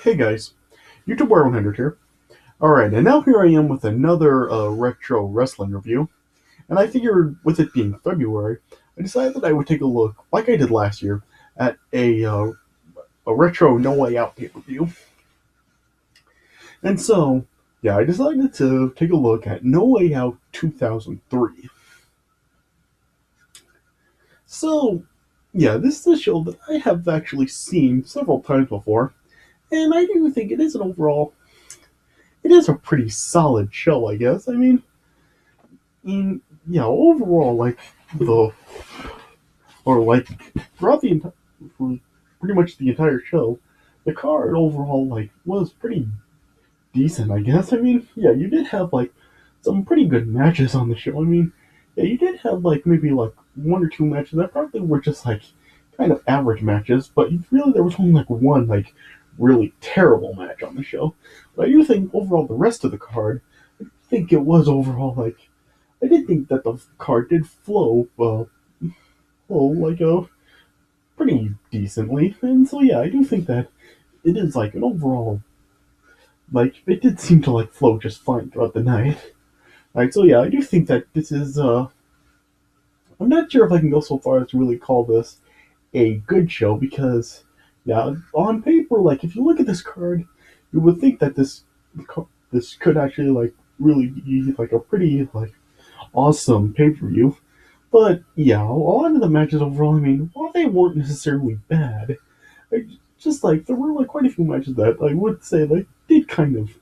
Hey guys, YouTube 100 here. Alright, and now here I am with another retro wrestling review. And I figured with it being February, I decided that I would take a look, like I did last year, at a retro No Way Out pay per view. And so, yeah, I decided to take a look at No Way Out 2003. So, yeah, this is a show that I have actually seen several times before, and I do think it is a pretty solid show, I guess. Yeah, overall, the or like throughout for pretty much the entire show, the card overall was pretty decent, I guess. Yeah, you did have some pretty good matches on the show. Yeah, you did have maybe one or two matches that probably were just kind of average matches, but really there was only one really terrible match on the show. But I do think overall the rest of the card, I think it was overall I did think that the card did flow pretty decently, and so yeah, I do think that it is an overall it did seem to flow just fine throughout the night. Right, so yeah, I do think that this is I'm not sure if I can go so far as to really call this a good show because yeah, on paper, if you look at this card, you would think that this could actually really be a pretty awesome pay per view. But yeah, a lot of the matches overall, while they weren't necessarily bad, I just there were quite a few matches that I would say did kind of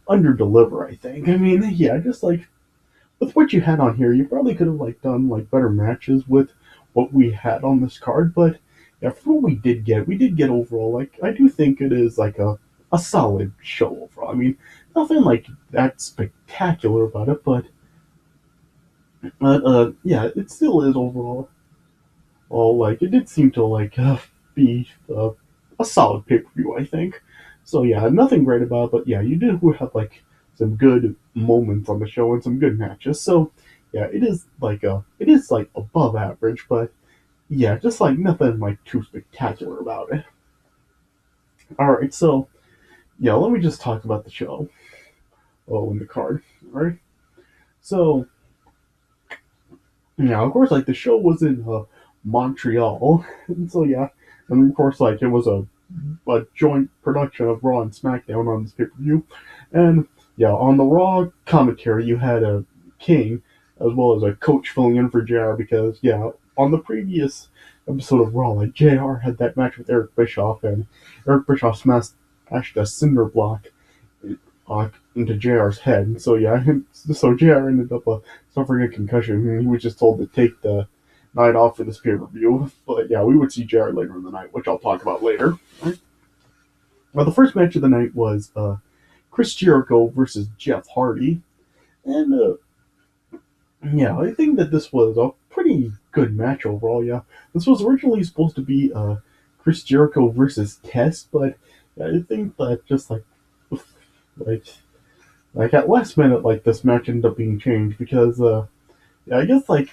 under deliver. I think. Yeah, just with what you had on here, you probably could have done better matches with what we had on this card. But yeah, for what we did get overall. I do think it is a solid show overall. Nothing that spectacular about it, but yeah, it still is overall. All it did seem to be a solid pay per view. I think. So yeah, nothing great about it, but yeah, you did have some good moments on the show and some good matches. So yeah, it is above average, but yeah, just nothing too spectacular about it. All right, so yeah, let me just talk about the show. Oh, in the card. All right, so yeah, of course, the show was in Montreal, and so yeah, and of course, it was a joint production of Raw and SmackDown on this pay per view, and yeah, on the Raw commentary, you had a King as well as a coach filling in for JR because yeah, on the previous episode of Raw, JR had that match with Eric Bischoff, and Eric Bischoff smashed a cinder block into JR's head. And so yeah, so JR ended up suffering a concussion, and he was just told to take the night off for this pay per view. But yeah, we would see JR later in the night, which I'll talk about later. Well, the first match of the night was Chris Jericho versus Jeff Hardy, and yeah, I think that this was a pretty good match overall. Yeah, this was originally supposed to be Chris Jericho versus Test, but yeah, I think that just like at last minute, this match ended up being changed because yeah, I guess the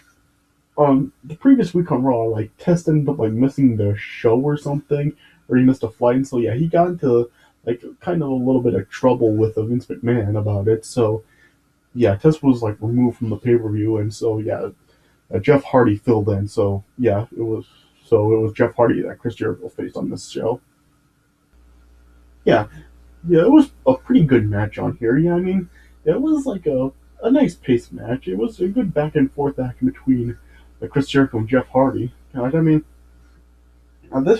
previous week on Raw, Test ended up missing the show or something, or he missed a flight, and so yeah, he got into kind of a little bit of trouble with Vince McMahon about it. So yeah, Test was removed from the pay per view, and so yeah, Jeff Hardy filled in. So yeah, it was Jeff Hardy that Chris Jericho faced on this show. Yeah, yeah, it was a pretty good match on here. Yeah, it was a nice pace match. It was a good back and forth action between Chris Jericho and Jeff Hardy. This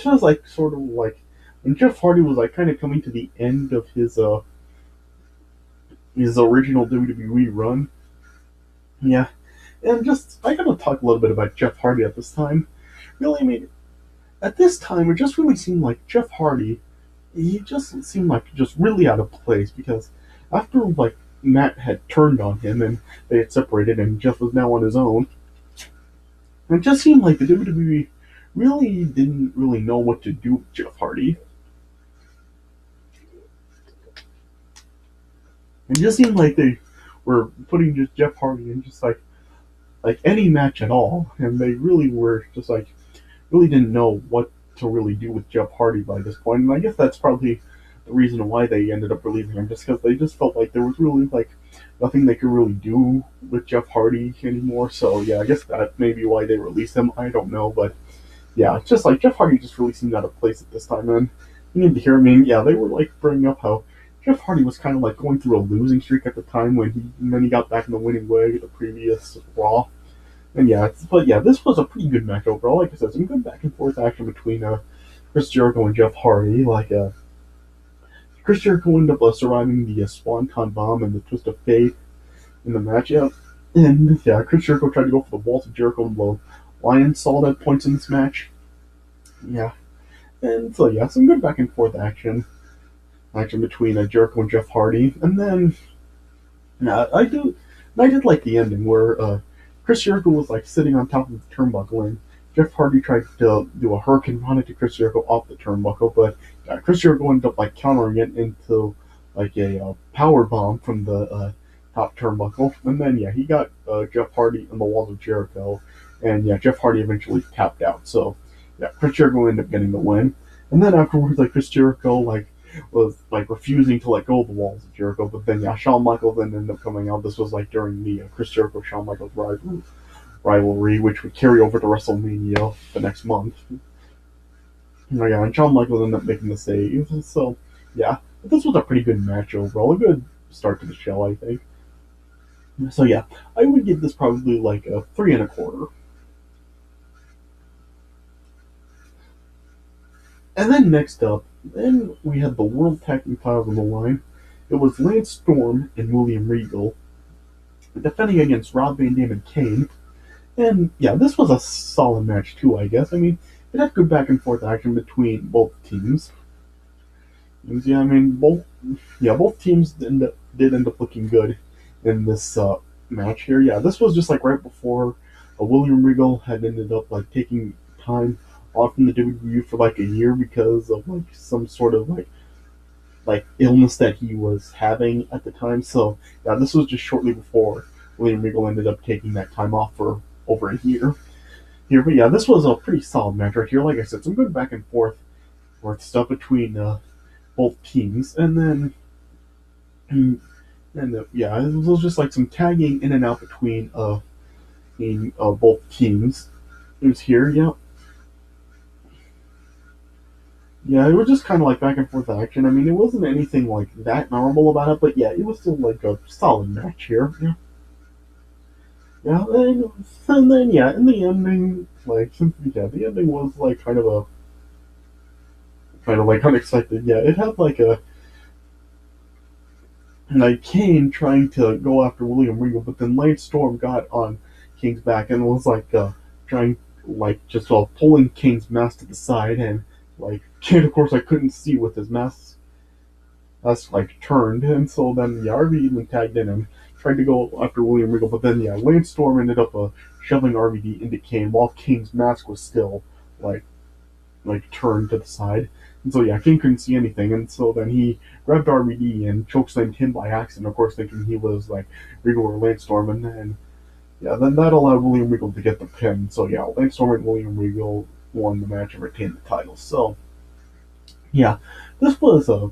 was sort of when Jeff Hardy was kind of coming to the end of his original WWE run. Yeah, and just I gotta talk a little bit about Jeff Hardy at this time. Really, at this time, it just really seemed like Jeff Hardy. He just seemed just really out of place because after Matt had turned on him and they had separated and Jeff was now on his own, it just seemed like the WWE really didn't really know what to do with Jeff Hardy. It just seemed like they were putting just Jeff Hardy in just any match at all, and they really were just really didn't know what to really do with Jeff Hardy by this point. And I guess that's probably the reason why they ended up releasing him, just because they just felt like there was really like nothing they could really do with Jeff Hardy anymore. So yeah, I guess that may be why they released him. I don't know, but yeah, it's just like Jeff Hardy just really seemed out of place at this time, and you need to hear. I mean, yeah, they were like bringing up how Jeff Hardy was kind of like going through a losing streak at the time and then he got back in the winning way the previous Raw. And yeah, but yeah, this was a pretty good match overall. Like I said, some good back and forth action between Chris Jericho and Jeff Hardy. Chris Jericho ended up surviving the Swanton Bomb and the Twist of Fate in the match. Yeah, and yeah, Chris Jericho tried to go for the Walls of Jericho and blow Lion Salt at points in this match. Yeah, and so yeah, some good back and forth action between Jericho and Jeff Hardy, and then yeah, I did like the ending where Chris Jericho was like sitting on top of the turnbuckle, and Jeff Hardy tried to do a hurricane run into Chris Jericho off the turnbuckle, but Chris Jericho ended up like countering it into like a power bomb from the top turnbuckle, and then yeah, he got Jeff Hardy on the Walls of Jericho, and yeah, Jeff Hardy eventually tapped out. So yeah, Chris Jericho ended up getting the win, and then afterwards, like Chris Jericho was like refusing to let go of the Walls of Jericho, but then yeah, Shawn Michaels then ended up coming out. This was like during the Chris Jericho Shawn Michaels rivalry, which would carry over to WrestleMania the next month. Oh, yeah, and Shawn Michaels ended up making the save. So yeah, this was a pretty good match overall. A good start to the show, I think. So yeah, I would give this probably like a 3.25. And then next up, then we had the World Tag Team titles on the line. It was Lance Storm and William Regal defending against Rob Van Dam and Kane. And yeah, this was a solid match too, I guess. I mean, it had good back and forth action between both teams. And yeah, I mean, both teams did end up looking good in this match here. Yeah, this was just like right before William Regal had ended up like taking time off from the WWE for like a year because of like some sort of like illness that he was having at the time. So yeah, this was just shortly before William Regal ended up taking that time off for over a year. Here, but yeah, this was a pretty solid match right here. Like I said, some good back and forth stuff between both teams, and then yeah, it was just like some tagging in and out between both teams. It was here, yeah. Yeah, it was just kind of like back and forth action. I mean, it wasn't anything like that memorable about it, but yeah, it was still like a solid match here. Yeah, yeah, and then yeah, in the ending, yeah, the ending was like kind of like unexpected. Yeah, it had like Kane trying to go after William Regal, but then Lance Storm got on Kane's back and was like trying like just pulling Kane's mask to the side, and like Kane of course I couldn't see with his mask that's like turned, and so then yeah, RVD even tagged in and tried to go after William Regal, but then yeah, Lance Storm ended up shoving RVD into Kane while Kane's mask was still like turned to the side. And so yeah, King couldn't see anything, and so then he grabbed RVD and chokeslammed him by accident, of course thinking he was like Regal or Lance Storm, and then yeah, then that allowed William Regal to get the pin. So yeah, Lance Storm and William Regal won the match and retained the title. So yeah, this was a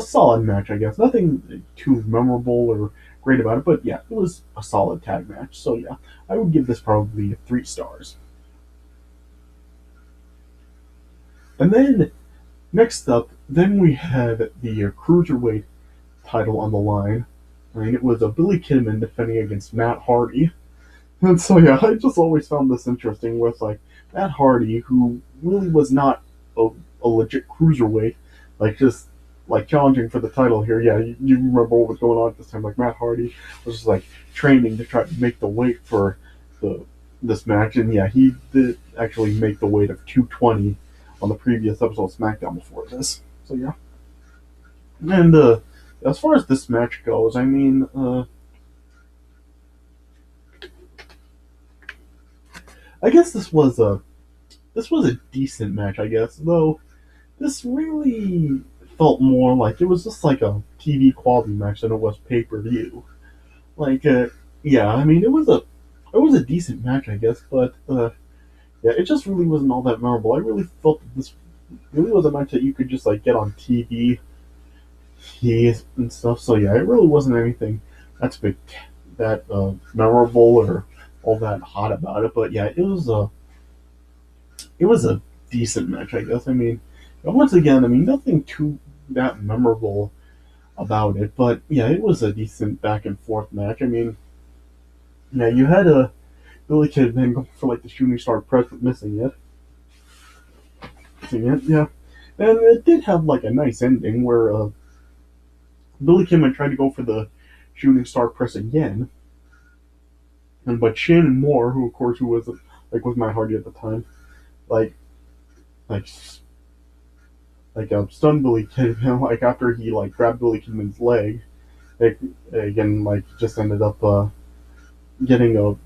solid match, I guess. Nothing too memorable or great about it, but yeah, it was a solid tag match. So yeah, I would give this probably 3 stars. And then next up, then we had the Cruiserweight title on the line. I mean, it was a Billy Kidman defending against Matt Hardy. And so, yeah, I just always found this interesting with, like, Matt Hardy, who really was not a legit cruiserweight, like, just, like, challenging for the title here. Yeah, you remember what was going on at this time. Like, Matt Hardy was just, like, training to try to make the weight for this match. And, yeah, he did actually make the weight of 220 on the previous episode of SmackDown before this. So yeah. And as far as this match goes, I mean, I guess this was a decent match, I guess. Though this really felt more like it was just like a TV quality match than it was pay-per-view. Like, yeah, I mean, it was a decent match, I guess, but yeah, it just really wasn't all that memorable. I really felt that this really was a match that you could just like get on TV he and stuff. So yeah, it really wasn't anything that's big, that memorable or all that hot about it. But yeah, it was a decent match, I guess. I mean, once again, I mean nothing too that memorable about it, but yeah, it was a decent back and forth match. I mean, yeah, you had a Billy Kidman go for like the shooting star press, but missing it, yeah. And it did have like a nice ending where Billy Kidman tried to go for the shooting star press again, and but Shannon Moore, who of course who was was Matt Hardy at the time, like like stunned Billy Kidman like after he like grabbed Billy Kidman's leg, like again like just ended up getting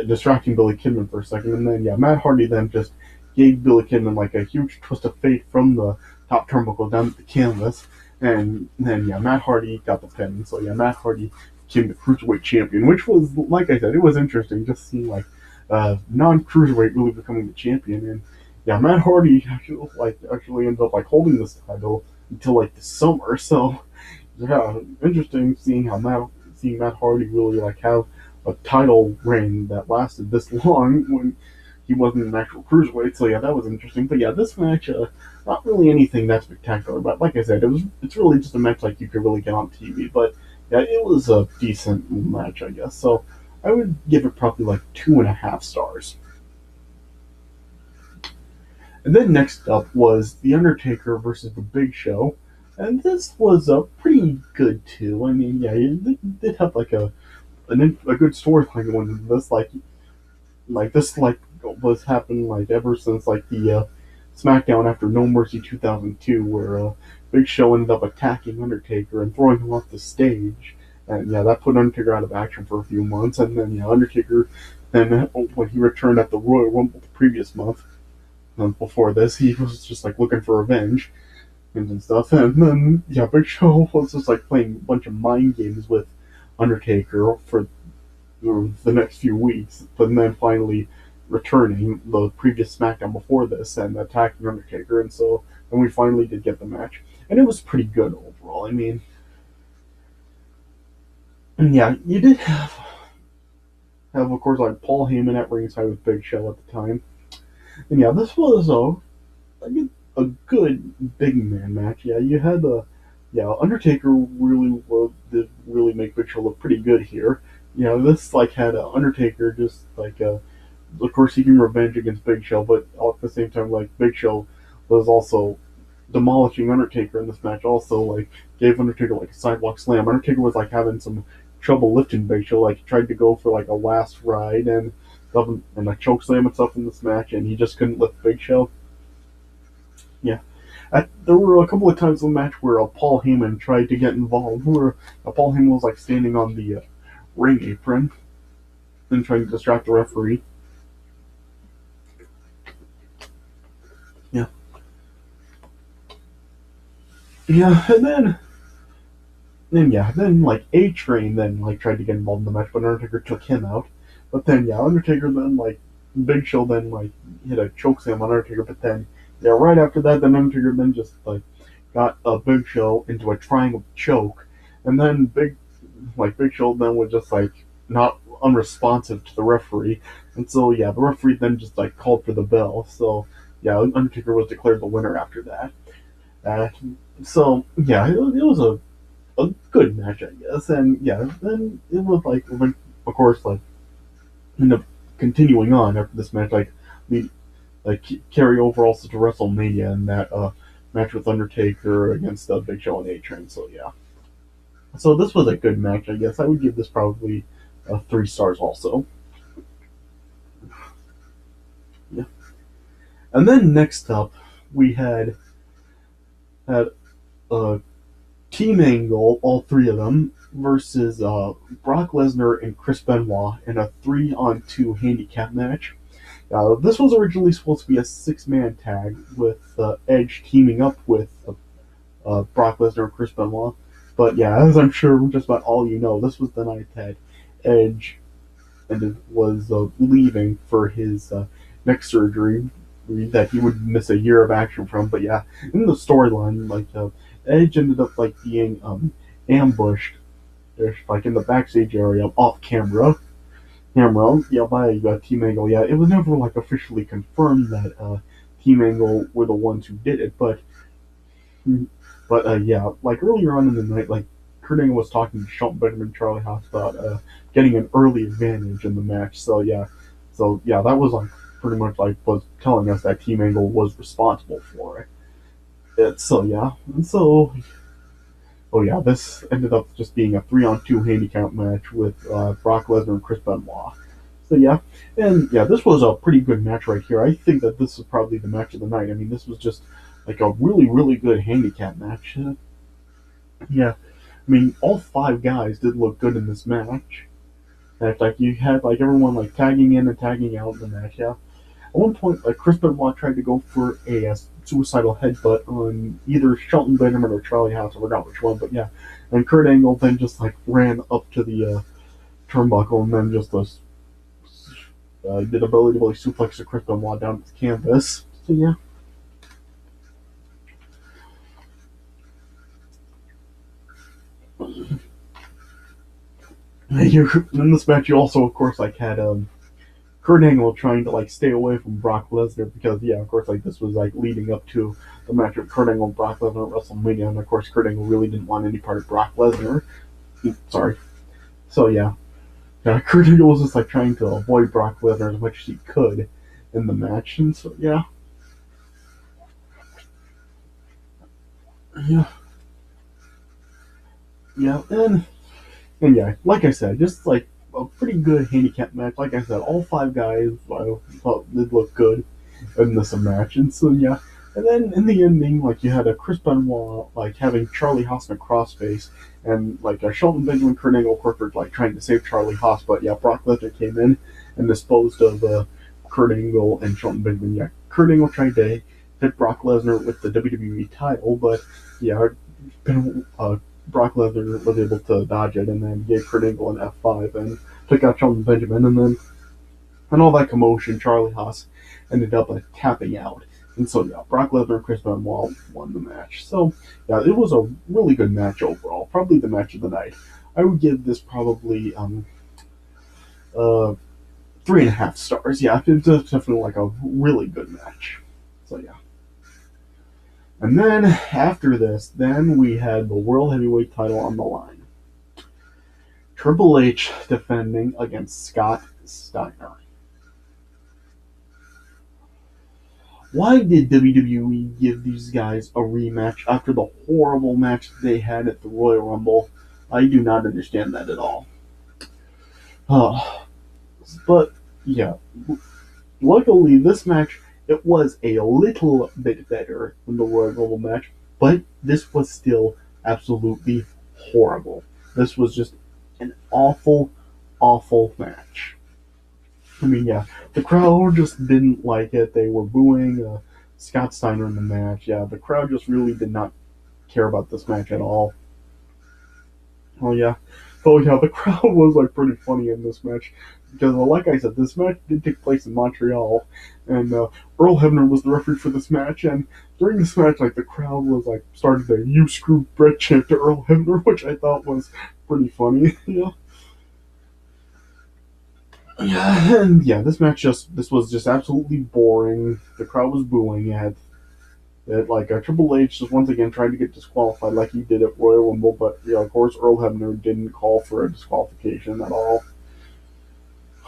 distracting Billy Kidman for a second, and then yeah, Matt Hardy then just gave Billy Kidman like a huge twist of fate from the top turnbuckle down to the canvas, and then yeah, Matt Hardy got the pin. So yeah, Matt Hardy became the Cruiserweight champion, which was like I said, it was interesting just seeing like non-cruiserweight really becoming the champion, and yeah, Matt Hardy actually ended up like holding this title until like the summer. So yeah, interesting seeing Matt Hardy really like have a title reign that lasted this long when he wasn't an actual cruiserweight. So yeah, that was interesting. But yeah, this match, not really anything that spectacular. But like I said, it's really just a match like you could really get on TV. But yeah, it was a decent match, I guess. So I would give it probably like 2.5 stars. And then next up was The Undertaker versus The Big Show. And this was pretty good too. I mean, yeah, it did have like a good storyline going into this. This was happening like ever since like the SmackDown after No Mercy 2002, where Big Show ended up attacking Undertaker and throwing him off the stage. And yeah, that put Undertaker out of action for a few months. And then yeah, Undertaker then when he returned at the Royal Rumble the previous month, before this, he was just like looking for revenge and stuff. And then yeah, Big Show was just like playing a bunch of mind games with Undertaker for the next few weeks, but then finally returning the previous SmackDown before this and attacking Undertaker, and so then we finally did get the match, and it was pretty good overall. I mean, and yeah, you did have of course like Paul Heyman at ringside with Big Show at the time, and yeah, this was a good big man match. Yeah, you had the yeah Undertaker did really make Big Show look pretty good here. You know, this like had Undertaker just of course seeking revenge against Big Show, but at the same time like Big Show was also demolishing Undertaker in this match. Also like gave Undertaker like a sidewalk slam. Undertaker was like having some trouble lifting Big Show. Like he tried to go for like a last ride and a choke slam and stuff in this match, and he just couldn't lift Big Show. Yeah. There were a couple of times in the match where Paul Heyman tried to get involved, where Paul Heyman was like standing on the ring apron and trying to distract the referee. Yeah. Yeah, and then like A Train then like tried to get involved in the match, but Undertaker took him out. But then yeah, Undertaker then like Big Show then like hit a choke slam on Undertaker, but then yeah, right after that, then Undertaker then just like got a Big Show into a triangle choke, and then Big Show then was just like not unresponsive to the referee, and so yeah, the referee then just like called for the bell. So yeah, Undertaker was declared the winner after that. Uh, so yeah, it was a good match, I guess, and yeah, then it was like of course like end up continuing on after this match, we like carry over also to WrestleMania and that match with Undertaker against Big Show and A Train. So yeah, so this was a good match, I guess. I would give this probably 3 stars also. Yeah, and then next up we had uh, Team Angle, all three of them, versus Brock Lesnar and Chris Benoit in a 3-on-2 handicap match. This was originally supposed to be a 6-man tag with Edge teaming up with Brock Lesnar and Chris Benoit. But yeah, as I'm sure just about all you know, this was the night that Edge was leaving for his neck surgery that he would miss a year of action from. But yeah, in the storyline, Edge ended up like being ambushed, like in the backstage area off camera, yeah, by Team Angle. Yeah, it was never like officially confirmed that Team Angle were the ones who did it, but yeah, like earlier on in the night, like Kurt Angle was talking to Shelton Benjamin and Charlie Haas about getting an early advantage in the match. So yeah, that was like pretty much like was telling us that Team Angle was responsible for it. So yeah, and so oh yeah, this ended up just being a 3-on-2 handicap match with Brock Lesnar and Chris Benoit. So yeah, and yeah, this was a pretty good match right here. I think that this is probably the match of the night. I mean, this was just like a really, really good handicap match. Yeah, I mean, all five guys did look good in this match. In fact, like you had like everyone like tagging in and tagging out in the match. Yeah, at one point, like Chris Benoit tried to go for a suicidal headbutt on either Shelton Benjamin or Charlie Haas. I forgot which one, but yeah. And Kurt Angle then just like ran up to the turnbuckle and then just did a belly to belly suplex to Chris Benoit down the canvas. So yeah. In this match, you also, of course, like had Kurt Angle trying to like stay away from Brock Lesnar because yeah, of course, like this was like leading up to the match of Kurt Angle and Brock Lesnar at WrestleMania, and of course, Kurt Angle really didn't want any part of Brock Lesnar. Sorry. So yeah, Kurt Angle was just like trying to avoid Brock Lesnar as much as he could in the match, and so yeah, yeah, and yeah, like I said, just like a pretty good handicap match. Like I said, all five guys I thought did look good in this match, and so yeah. And then in the ending, like you had a Chris Benoit like having Charlie Haas in a crossface, and like a Shelton Benjamin Kurt Angle corporate like trying to save Charlie Haas, but yeah, Brock Lesnar came in and disposed of Kurt Angle and Shelton Benjamin. Yeah, Kurt Angle tried to hit Brock Lesnar with the WWE title, but yeah, Brock Lesnar was able to dodge it and then gave Kurt Angle an F5 and took out Shelton Benjamin, and then and all that commotion, Charlie Haas ended up tapping out. And so yeah, Brock Lesnar and Chris Benoit won the match. So yeah, it was a really good match overall. Probably the match of the night. I would give this probably 3.5 stars. Yeah, it's definitely like a really good match. So yeah. And then after this, then we had the World Heavyweight title on the line. Triple H defending against Scott Steiner. Why did WWE give these guys a rematch after the horrible match they had at the Royal Rumble? I do not understand that at all. But yeah, luckily this match it was a little bit better than the Royal Rumble match, but this was still absolutely horrible. This was just an awful, awful match. I mean, yeah, the crowd just didn't like it. They were booing Scott Steiner in the match. Yeah, the crowd just really did not care about this match at all. Oh yeah, oh yeah, the crowd was like pretty funny in this match because, like I said, this match did take place in Montreal, and Earl Hebner was the referee for this match. And during this match, like the crowd was like started the "You screwed Brett" chant to Earl Hebner, which I thought was pretty funny. Yeah. Yeah, and yeah, this was just absolutely boring. The crowd was booing it like Triple H just once again tried to get disqualified like he did at Royal Rumble, but yeah, of course Earl Hebner didn't call for a disqualification at all.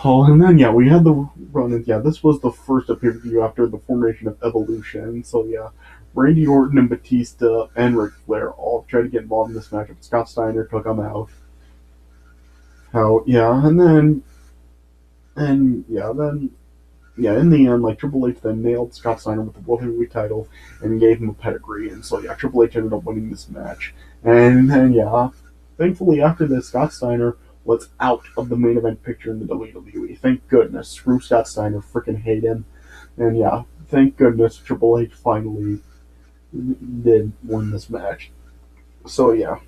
Oh, and then yeah, we had the run, and yeah, this was the first pay per view after the formation of Evolution. So yeah, Randy Orton and Batista and Ric Flair all tried to get involved in this match, but Scott Steiner took them out. How yeah, and yeah, in the end, like Triple H then nailed Scott Steiner with the World Heavyweight title and gave him a pedigree, and so yeah, Triple H ended up winning this match. And then yeah, thankfully after this, Scott Steiner was out of the main event picture in the WWE. Thank goodness. Screw Scott Steiner, freaking hate him. And yeah, thank goodness Triple H finally did win this match. So yeah.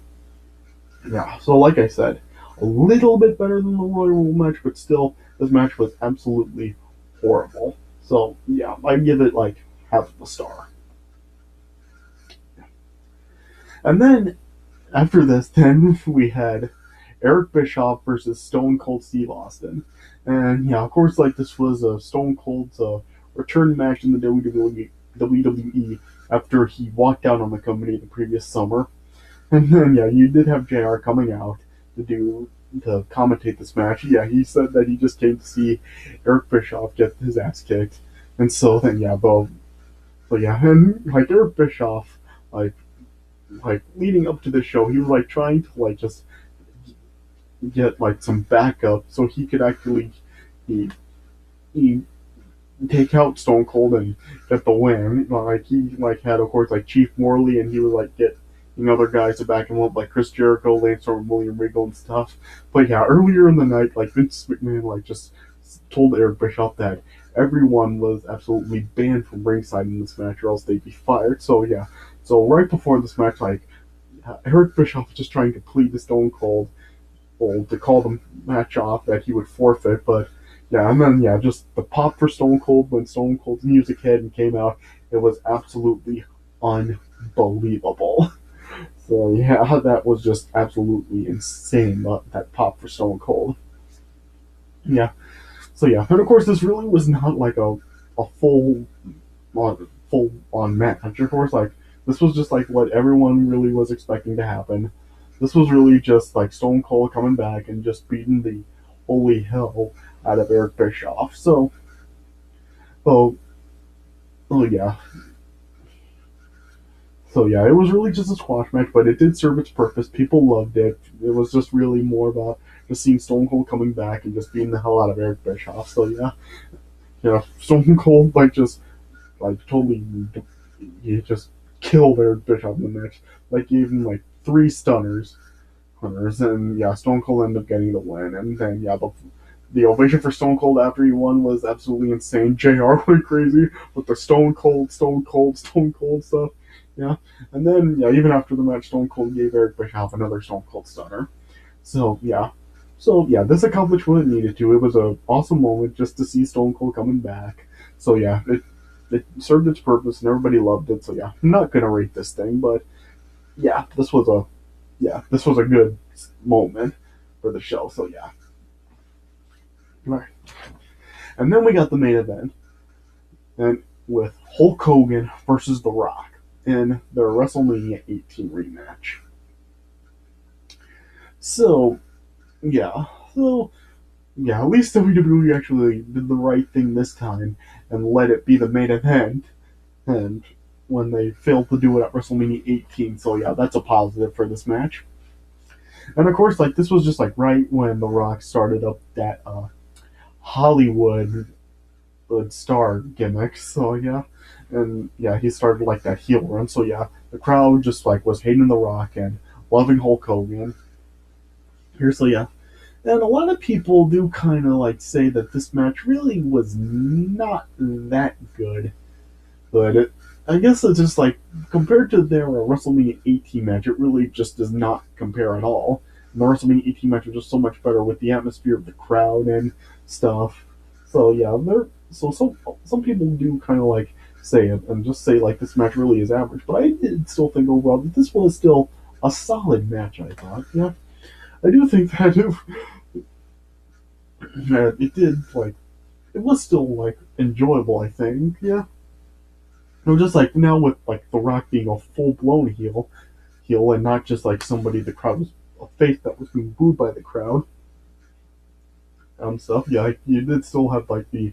So like I said, a little bit better than the Royal Rumble match, but still, this match was absolutely horrible. So yeah, I give it like half of a star. And then after this, then we had Eric Bischoff versus Stone Cold Steve Austin. And yeah, of course, like this was a Stone Cold's return match in the WWE after he walked out on the company the previous summer. And then yeah, you did have JR coming out to commentate this match. Yeah, he said that he just came to see Eric Bischoff get his ass kicked. And so then yeah, but yeah, and like Eric Bischoff, like leading up to the show, he was like trying to like just get like some backup so he could actually he he take out Stone Cold and get the win. Like he like had of course like Chief Morley, and he would like get other guys to back him up like Chris Jericho, Lance Archer, William Regal and stuff. But yeah, earlier in the night, like Vince McMahon like just told Eric Bischoff that everyone was absolutely banned from ringside in this match or else they'd be fired. So yeah, so right before this match, like Eric Bischoff was just trying to plead to Stone Cold to call the match off, that he would forfeit. But yeah, and then yeah, just the pop for Stone Cold when Stone Cold's music hit and came out, it was absolutely unbelievable. So yeah, that was just absolutely insane. That pop for Stone Cold. Yeah. So yeah, and of course this really was not like a full on match. Of course, like this was just like what everyone really was expecting to happen. This was really just like Stone Cold coming back and just beating the holy hell out of Eric Bischoff. So, oh, oh yeah. So yeah, it was really just a squash match, but it did serve its purpose. People loved it. It was just really more about just seeing Stone Cold coming back and just beating the hell out of Eric Bischoff. So yeah, Stone Cold like totally, he just killed Eric Bischoff in the match. Like gave him like three stunners, and yeah, Stone Cold ended up getting the win. And then yeah, the ovation for Stone Cold after he won was absolutely insane. JR went crazy with the Stone Cold, Stone Cold, Stone Cold stuff. Yeah, and then yeah, even after the match, Stone Cold gave Eric Bischoff another Stone Cold stunner. So yeah, this accomplished what it needed to. It was an awesome moment just to see Stone Cold coming back. So yeah, it served its purpose and everybody loved it. So yeah, I'm not gonna rate this thing, but yeah, this was a good moment for the show. So yeah, all right. And then we got the main event, and with Hulk Hogan versus The Rock in their WrestleMania 18 rematch. So yeah, so yeah, at least WWE actually did the right thing this time and let it be the main event. And when they failed to do it at WrestleMania 18, so yeah, that's a positive for this match. And of course, like this was just like right when The Rock started up that Hollywood star gimmick. So yeah, and yeah, he started like that heel run. So yeah, the crowd just like was hating The Rock and loving Hulk Hogan. Here, so yeah, and a lot of people do kind of like say that this match really was not that good, but I guess it's just like compared to their WrestleMania 18 match, it really just does not compare at all. And the WrestleMania 18 match was just so much better with the atmosphere of the crowd and stuff. So yeah, some people do kind of like say it and just say like this match really is average, but I did still think overall that this was still a solid match. I thought, yeah, I do think that it did like it was still like enjoyable. I think, yeah. It was just like now with like The Rock being a full blown heel, and not just like somebody the crowd was a face that was being booed by the crowd. Stuff. Yeah, like, you did still have like the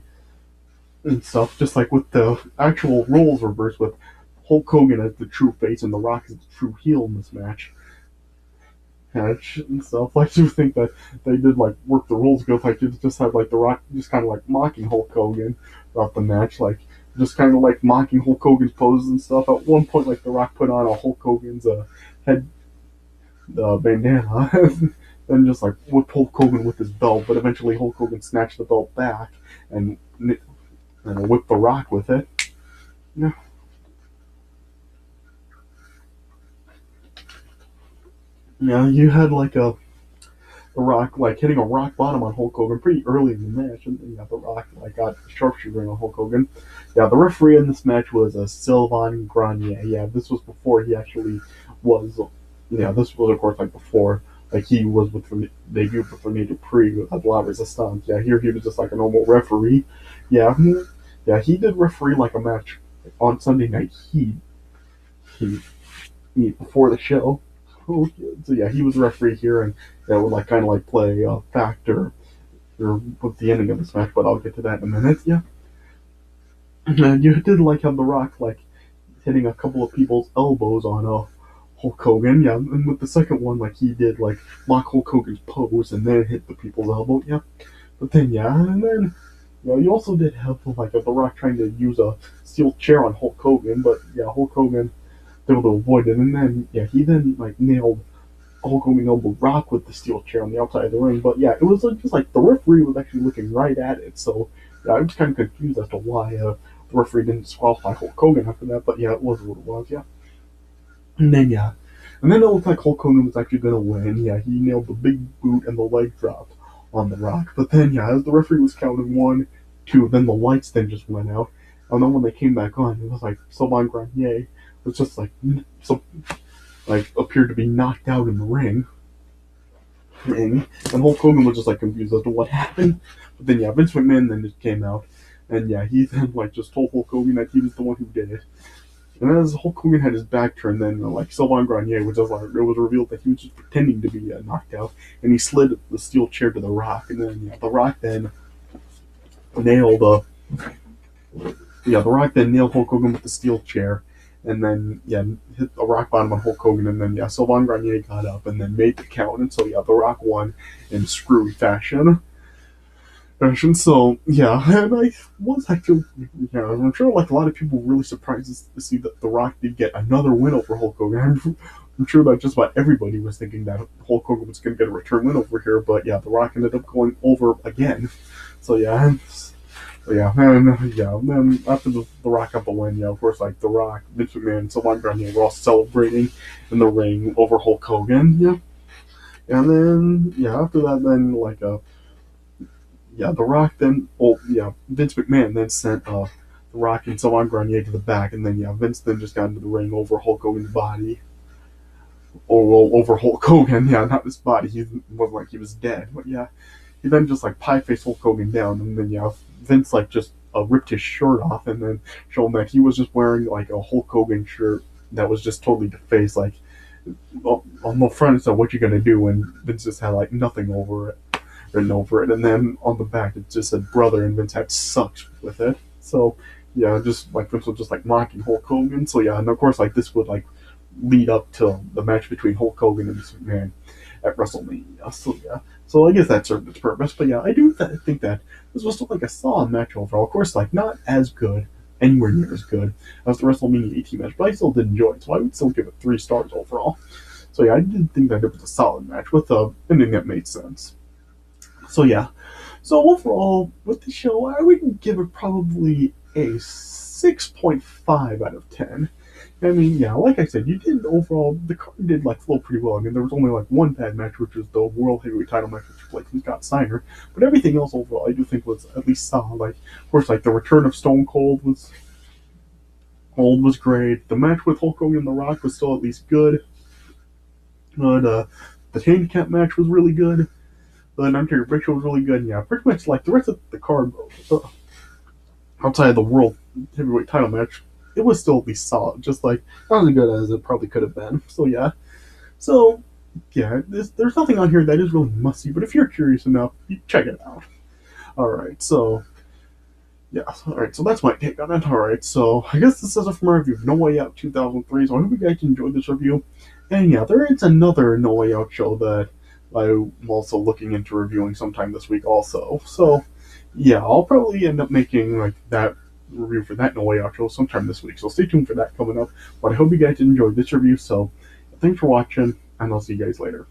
and stuff, just like with the actual roles reversed with Hulk Hogan as the true face and The Rock as the true heel in this match. And stuff. I do think that they did like work the rules good. Like you just had like The Rock just kind of like mocking Hulk Hogan throughout the match, like just kind of like mocking Hulk Hogan's poses and stuff. At one point, like The Rock put on a Hulk Hogan's head bandana and just like whipped Hulk Hogan with his belt. But eventually, Hulk Hogan snatched the belt back and whipped The Rock with it. Yeah. Yeah, you had like a The Rock like hitting a rock bottom on Hulk Hogan pretty early in the match, and yeah, The Rock like got sharpshooter on Hulk Hogan. Yeah, the referee in this match was Sylvain Grenier. Yeah, this was before he actually was. Yeah, this was of course like before like he was with debuted with Rene Dupree at La Resistance. Yeah, here he was just like a normal referee. Yeah, yeah, he did referee like a match on Sunday Night He before the show. Oh, so yeah, he was a referee here, and that would like kind of like play a factor with the ending of this match. But I'll get to that in a minute. Yeah, and you did like have The Rock like hitting a couple of people's elbows on Hulk Hogan. Yeah, and with the second one, like he did like mock Hulk Hogan's pose and then hit the people's elbow. Yeah, but then yeah, and then you also did have like The Rock trying to use a steel chair on Hulk Hogan, but yeah, Hulk Hogan able to avoid it, and then yeah, he then like nailed Hulk Hogan elbow Rock with the steel chair on the outside of the ring. But yeah, it was like, just like the referee was actually looking right at it, so yeah, I was kind of confused as to why the referee didn't disqualify Hulk Hogan after that. But yeah, it was what it was. Yeah, and then yeah, and then it looked like Hulk Hogan was actually gonna win. Yeah, he nailed the big boot and the leg drop on The Rock. But then yeah, as the referee was counting 1, 2, then the lights then just went out, and then when they came back on, it was like Sylvain Grenier was just like so like appeared to be knocked out in the ring. And Hulk Hogan was just like confused as to what happened. But then yeah, Vince McMahon then just came out, and yeah, he then like just told Hulk Hogan that he was the one who did it. And as Hulk Hogan had his back turned, then like Sylvain Grenier was just like it was revealed that he was just pretending to be knocked out, and he slid the steel chair to The Rock, and then yeah, The Rock then nailed The Rock then nailed Hulk Hogan with the steel chair, and then yeah, hit a rock bottom on Hulk Hogan, and then yeah, Sylvain Grenier got up and then made the count, and so yeah, The Rock won in screwy fashion. So yeah, and I was actually, yeah, I'm sure like a lot of people were really surprised to see that The Rock did get another win over Hulk Hogan. I'm sure that just about everybody was thinking that Hulk Hogan was going to get a return win over here, but yeah, The Rock ended up going over again. So yeah. And then after the Rock got the win, yeah, of course, like The Rock, Vince McMahon, and Sylvain Grenier were all celebrating in the ring over Hulk Hogan, yeah. And then, yeah, after that, then, The Rock then, Vince McMahon then sent The Rock and Sylvain Grenier to the back, and then, yeah, Vince then just got into the ring over Hulk Hogan's body. Or, well, over Hulk Hogan, yeah, not his body, he wasn't like he was dead, but yeah. He then just like pie faced Hulk Hogan down, and then yeah, Vince like just ripped his shirt off, and then showed that he was just wearing like a Hulk Hogan shirt that was just totally defaced. Like on the front it said "What you gonna do?" and Vince just had like nothing over it, written over it, and then on the back it just said "Brother," and Vince had "Sucks" with it. So yeah, just like Vince was just like mocking Hulk Hogan. So yeah, and of course like this would like lead up to the match between Hulk Hogan and McMahon at WrestleMania. So yeah. So I guess that served its purpose. But yeah, I do think that this was still like a solid match overall. Of course, like not as good, anywhere near as good as the WrestleMania 18 match, but I still did enjoy it. So I would still give it 3 stars overall. So yeah, I did think that it was a solid match with a ending that made sense. So yeah. So overall, with the show, I would give it probably a 6.5 out of 10. I mean, yeah, like I said, you did overall, the card did like flow pretty well. I mean, there was only like one bad match, which was the World Heavyweight title match with Triple H and Scott Steiner. But everything else overall, I do think was at least solid. Like, of course, like the return of Stone Cold was great. The match with Hulk Hogan and The Rock was still at least good. But the handicap match was really good. The Undertaker Break Show was really good. And yeah, pretty much like the rest of the card outside of the World Heavyweight title match, it was still at least solid, just like not as good as it probably could have been. So yeah, there's nothing on here that is really musty, but if you're curious enough, you check it out. All right, so that's my take on it. All right, so I guess this is it from my review of No Way Out 2003. So I hope you guys enjoyed this review. And yeah, there is another No Way Out show that I'm also looking into reviewing sometime this week also. So yeah, I'll probably end up making like that review for that No Way Out show sometime this week. So stay tuned for that coming up. But I hope you guys enjoyed this review. So thanks for watching, and I'll see you guys later.